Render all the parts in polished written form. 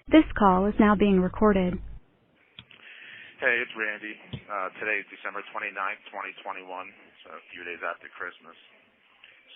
This call is now being recorded. Hey, it's Randy. Today is December 29th, 2021, so a few days after Christmas.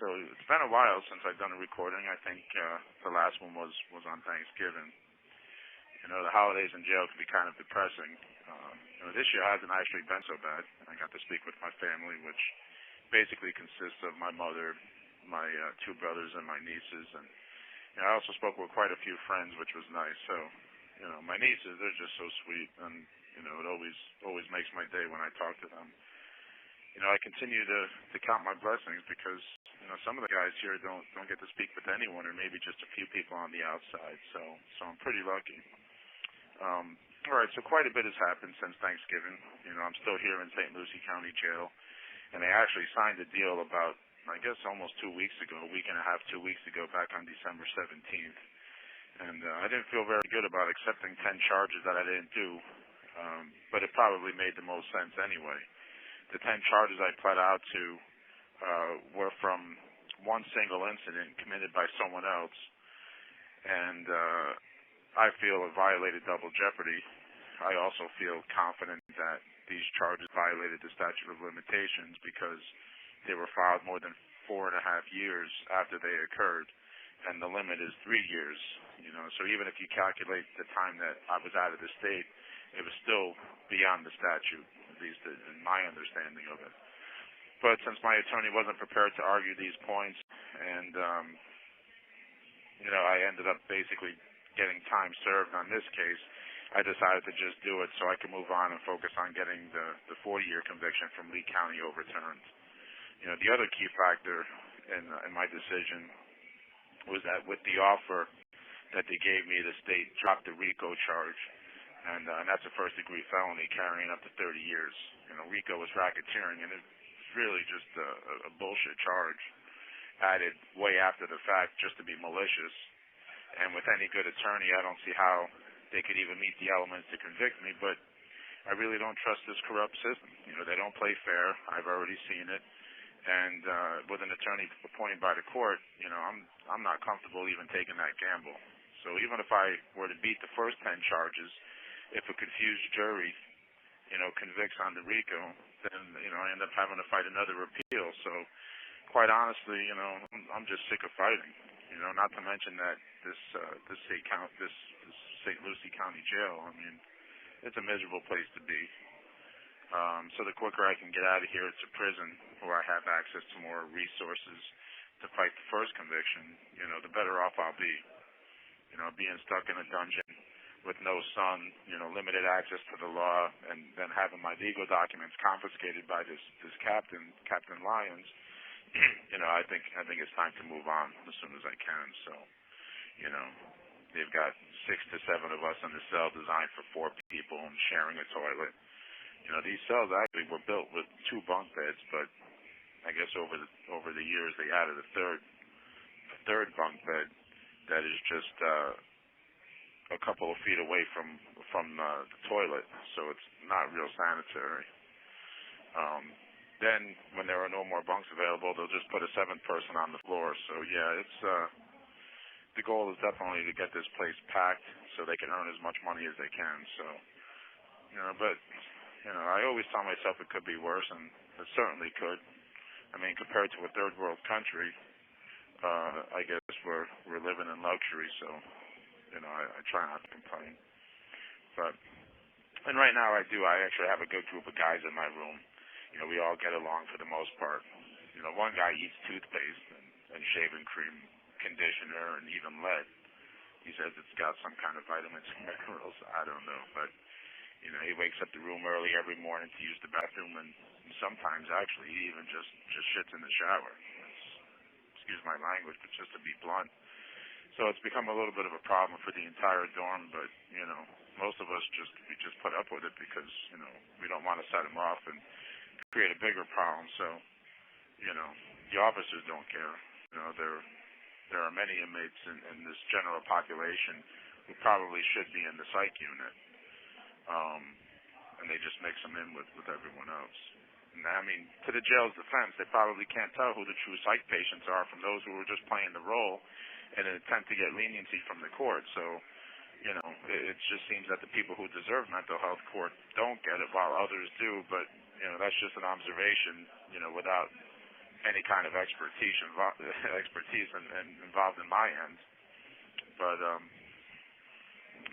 So it's been a while since I've done a recording. I think the last one was on Thanksgiving. You know, the holidays in jail can be kind of depressing. This year hasn't actually been so bad. I got to speak with my family, which basically consists of my mother, my two brothers, and my nieces. And I also spoke with quite a few friends, which was nice. So, my nieces, they're just so sweet, and it always makes my day when I talk to them. I continue to count my blessings because some of the guys here don't get to speak with anyone, or maybe just a few people on the outside. So I'm pretty lucky. All right, so quite a bit has happened since Thanksgiving. I'm still here in St. Lucie County Jail, and they actually signed a deal about, I guess, almost 2 weeks ago, a week and a half, 2 weeks ago, back on December 17th. And I didn't feel very good about accepting 10 charges that I didn't do, but it probably made the most sense anyway. The 10 charges I pled out to were from one single incident committed by someone else, and I feel it violated double jeopardy. I also feel confident that these charges violated the statute of limitations because they were filed more than 4.5 years after they occurred, and the limit is 3 years. So even if you calculate the time that I was out of the state, it was still beyond the statute, at least in my understanding of it. But since my attorney wasn't prepared to argue these points, and I ended up basically getting time served on this case, I decided to just do it so I could move on and focus on getting the 40-year conviction from Lee County overturned. The other key factor in my decision was that with the offer that they gave me, the state dropped the RICO charge, and that's a first-degree felony carrying up to 30 years. RICO was racketeering, and it's really just a bullshit charge added way after the fact just to be malicious. And with any good attorney, I don't see how they could even meet the elements to convict me, but I really don't trust this corrupt system. They don't play fair. I've already seen it. And with an attorney appointed by the court, I'm not comfortable even taking that gamble. So even if I were to beat the first 10 charges, if a confused jury, convicts on the RICO, then, I end up having to fight another appeal. So quite honestly, I'm just sick of fighting. Not to mention that this St. Lucie County Jail, it's a miserable place to be. So the quicker I can get out of here to prison, where I have access to more resources to fight the first conviction, the better off I'll be. Being stuck in a dungeon with no son, limited access to the law, and then having my legal documents confiscated by this Captain Lyons, I think it's time to move on as soon as I can. So, they've got 6 to 7 of us in the cell designed for 4 people and sharing a toilet. These cells actually were built with 2 bunk beds, but I guess over the years they added a third bunk bed that is just a couple of feet away from the toilet, so it's not real sanitary. Then when there are no more bunks available, they'll just put a 7th person on the floor. So yeah, it's the goal is definitely to get this place packed so they can earn as much money as they can. So but I always tell myself it could be worse, and it certainly could. Compared to a third world country, I guess we're living in luxury. So I try not to complain. And right now I actually have a good group of guys in my room. We all get along for the most part. One guy eats toothpaste and shaving cream, conditioner, and even lead. He says it's got some kind of vitamins and minerals. I don't know, but he wakes up the room early every morning to use the bathroom, and sometimes actually he even just shits in the shower. Excuse my language, but just to be blunt. So it's become a little bit of a problem for the entire dorm, but most of us just put up with it because we don't want to set him off and create a bigger problem. So the officers don't care. There are many inmates in this general population who probably should be in the psych unit, and they just mix them in with everyone else. And to the jail's defense, they probably can't tell who the true psych patients are from those who are just playing the role in an attempt to get leniency from the court. So, it just seems that the people who deserve mental health court don't get it while others do. But that's just an observation. Without any kind of expertise involved in my end.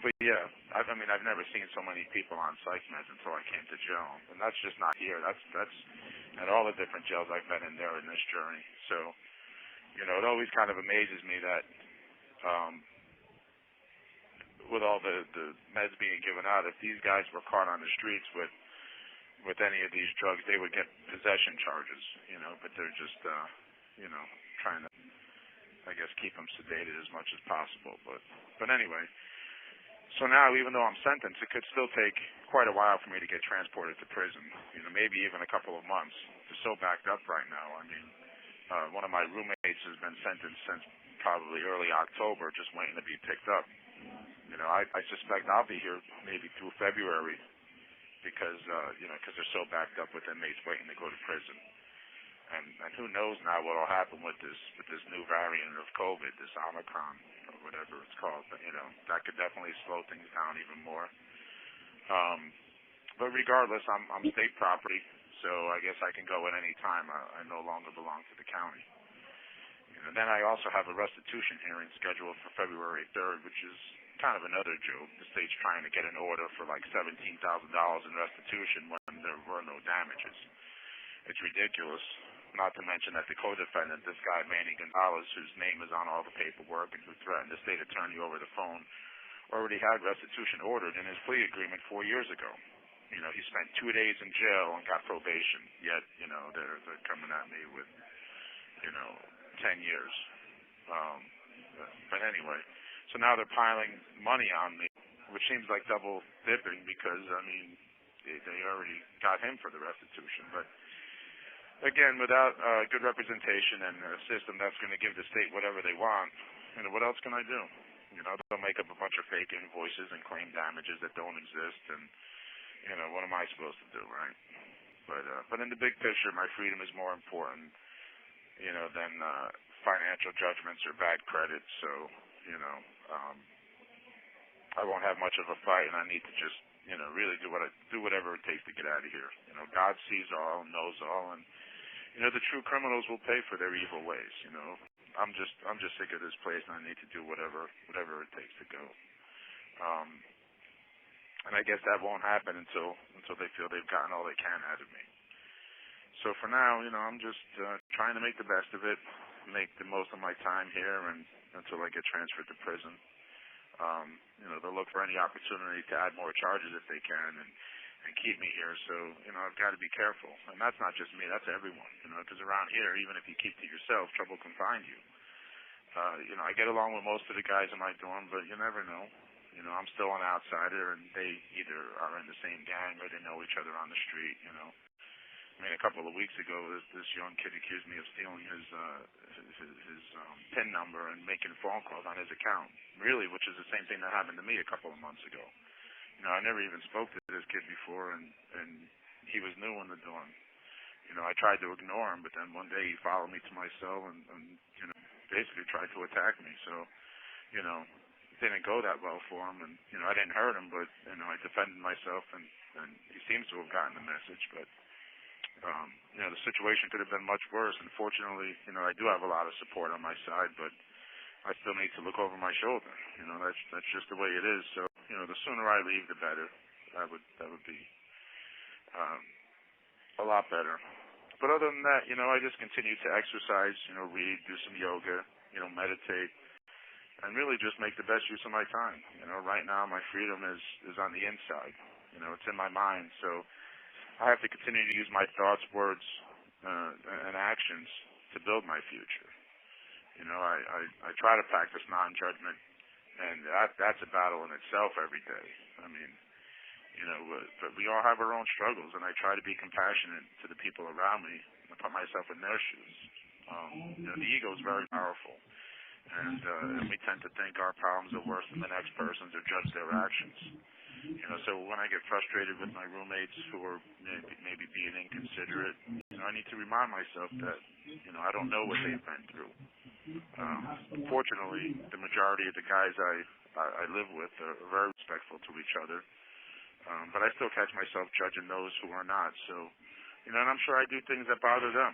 But yeah, I've never seen so many people on psych meds until I came to jail, and that's just not here. That's at all the different jails I've been in there in this journey. So, it always kind of amazes me that with all the meds being given out, if these guys were caught on the streets with any of these drugs, they would get possession charges. But they're just trying to, I guess, keep them sedated as much as possible. But anyway. So now, even though I'm sentenced, it could still take quite a while for me to get transported to prison. Maybe even a couple of months. They're so backed up right now. One of my roommates has been sentenced since probably early October, just waiting to be picked up. I suspect I'll be here maybe through February because they're so backed up with inmates waiting to go to prison. And who knows now what will happen with this new variant of COVID, this Omicron or whatever it's called. But that could definitely slow things down even more. But regardless, I'm state property, so I guess I can go at any time. I no longer belong to the county. And then I also have a restitution hearing scheduled for February 3rd, which is kind of another joke. The state's trying to get an order for like $17,000 in restitution when there were no damages. It's ridiculous. Not to mention that the co-defendant, this guy Manny Gonzalez, whose name is on all the paperwork and who threatened the state attorney over the phone, already had restitution ordered in his plea agreement 4 years ago. He spent 2 days in jail and got probation. Yet, they're coming at me with, 10 years. But anyway, so now they're piling money on me, which seems like double dipping because they already got him for the restitution, but. Again, without good representation and a system that's going to give the state whatever they want, what else can I do? They'll make up a bunch of fake invoices and claim damages that don't exist, and what am I supposed to do, right? But in the big picture, my freedom is more important, than financial judgments or bad credit. So, I won't have much of a fight, and I need to just, really do whatever it takes to get out of here. God sees all, knows all, and the true criminals will pay for their evil ways. I'm just sick of this place, and I need to do whatever it takes to go. And I guess that won't happen until they feel they've gotten all they can out of me. So for now, I'm just trying to make the best of it, make the most of my time here, and until I get transferred to prison. They'll look for any opportunity to add more charges if they can and keep me here. So, I've got to be careful. And that's not just me, that's everyone, because around here, even if you keep to yourself, trouble can find you. I get along with most of the guys in my dorm, but you never know. I'm still an outsider, and they either are in the same gang or they know each other on the street, a couple of weeks ago, this young kid accused me of stealing his PIN number and making phone calls on his account. Really, which is the same thing that happened to me a couple of months ago. I never even spoke to this kid before, and he was new in the dorm. I tried to ignore him, but then one day he followed me to my cell and basically tried to attack me. So, it didn't go that well for him, and I didn't hurt him, but I defended myself, and he seems to have gotten the message, but. The situation could have been much worse. Unfortunately, I do have a lot of support on my side, but I still need to look over my shoulder. That's just the way it is. So, the sooner I leave, the better. That would be a lot better. But other than that, I just continue to exercise, read, do some yoga, meditate, and really just make the best use of my time. Right now my freedom is on the inside. It's in my mind. So I have to continue to use my thoughts, words, and actions to build my future. I try to practice non-judgment, and that's a battle in itself every day. But we all have our own struggles, and I try to be compassionate to the people around me and put myself in their shoes. The ego is very powerful, and we tend to think our problems are worse than the next person's or judge their actions. So when I get frustrated with my roommates who are maybe being inconsiderate, I need to remind myself that, I don't know what they've been through. Fortunately, the majority of the guys I live with are very respectful to each other. But I still catch myself judging those who are not. So, and I'm sure I do things that bother them.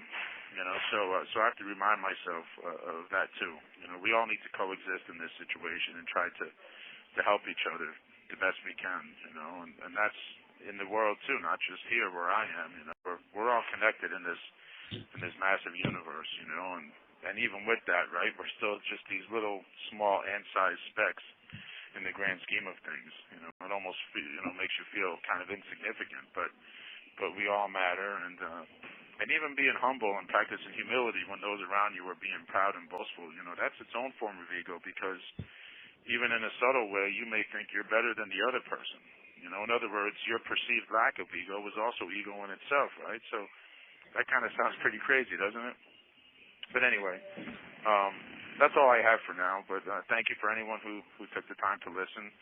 So I have to remind myself of that too. We all need to coexist in this situation and try to help each other the best we can. And that's in the world too, not just here where I am. We're all connected in this massive universe. And even with that, right, we're still just these little small ant-sized specks in the grand scheme of things. It almost makes you feel kind of insignificant, but we all matter, and even being humble and practicing humility when those around you are being proud and boastful, that's its own form of ego, because even in a subtle way, you may think you're better than the other person. In other words, your perceived lack of ego is also ego in itself, right? So that kind of sounds pretty crazy, doesn't it? But anyway, that's all I have for now. But thank you for anyone who took the time to listen.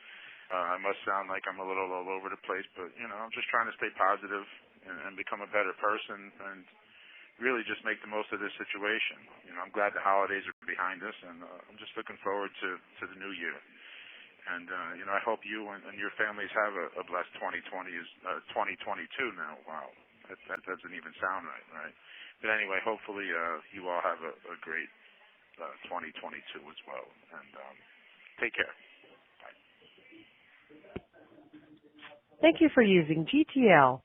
I must sound like I'm a little all over the place, but I'm just trying to stay positive and become a better person, and really just make the most of this situation. I'm glad the holidays are behind us, and I'm just looking forward to the new year. And I hope you and your families have a blessed 2022 now. Wow, that doesn't even sound right? But anyway, hopefully you all have a great 2022 as well. And take care. Bye. Thank you for using GTL.